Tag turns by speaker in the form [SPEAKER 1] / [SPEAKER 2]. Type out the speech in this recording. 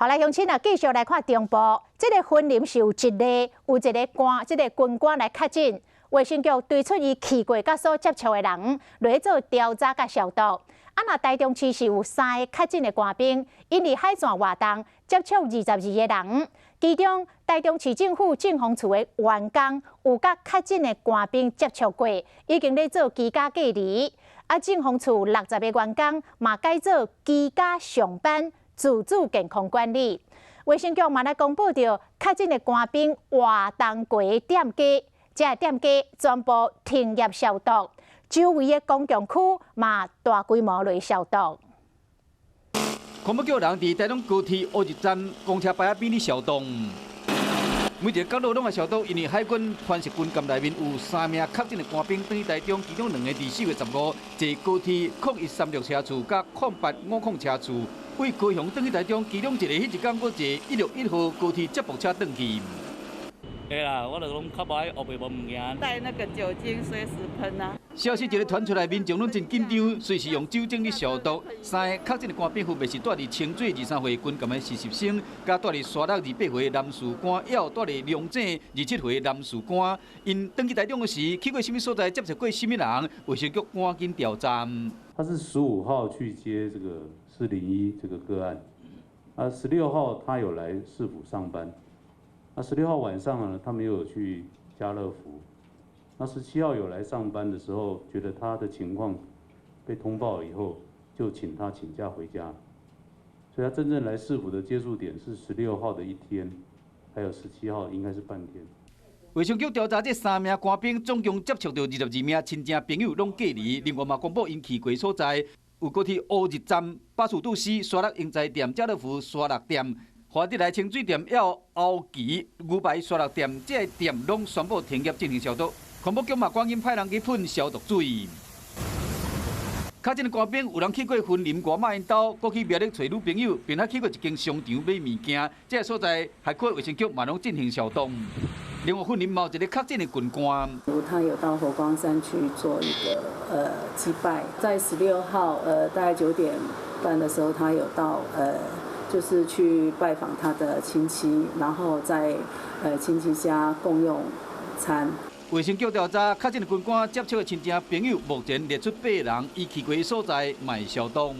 [SPEAKER 1] 好来，乡亲啊，继续来看中部，这个婚林是有一例，有一个官，这个军官来确诊，卫生局推出伊去过甲所接触的人，来做调查甲消毒。若台中市是有3个确诊的官兵，因伫海线活动接触22个人，其中台中市政府政风处的员工有甲确诊的官兵接触过，已经咧做居家隔离。政风处60个员工嘛改做居家上班。 自主健康管理，卫生局嘛来公布着确诊的官兵活动过的店家，这个店家全部停业消毒，周围的公共区嘛大规模来消毒。
[SPEAKER 2] 环保局人伫台中高铁乌日站公车牌仔边咧消毒，每一个角落拢会消毒，因为海军番石军舰内面有3名确诊的官兵，等于台中其中2个伫4月15坐高铁0136车次甲0850车次。 为高雄转去台中，其中一个迄一天，我坐161号高铁接驳车转去。
[SPEAKER 3] 对啦，我就拢较无爱后背无物件。
[SPEAKER 4] 带那个酒精随时喷啊。
[SPEAKER 2] 消息一个传出来，民众拢真紧张，随时用酒精去消毒。3个确诊的官兵分别是住伫清水23岁军舰的40生，甲住伫沙鹿28岁的男士官，也有住伫龙井27岁的男士官。因登去台中时，去过什么所在，接触过什么人，卫生局赶紧调查。
[SPEAKER 5] 他是15号去接这个401这个个案，16号他有来市府上班。 16号晚上呢，他们又有去家乐福。17号有来上班的时候，觉得他的情况被通报了以后，就请他请假回家。所以他真正来市府的接触点是16号的1天，还有17号应该是半天。
[SPEAKER 2] 卫生局调查这3名官兵，总共接触到22名亲戚朋友拢隔离，另外嘛公布因去过所在，有高铁乌日站、巴士都市、沙鹿英才店、家乐福沙鹿店。 华德来清水店、也有敖旗、牛排沙鹿店，这些店拢宣布停业进行消毒。环保局嘛赶紧派人去喷消毒水。确诊的官兵有人去过婚林外马因兜，过去庙里找女朋友，并且去过一间商场买物件，这个所在还括卫生局嘛拢进行消毒。另外，婚林嘛有一个确诊的军官，
[SPEAKER 4] 他有到佛光山去做一个祭拜，在16号大概9点半的时候，他有到就是去拜访他的亲戚，然后在亲戚家共用餐。
[SPEAKER 2] 卫生局调查，确诊的军官接触的亲戚朋友，目前列出8人，伊去过所在卖消毒。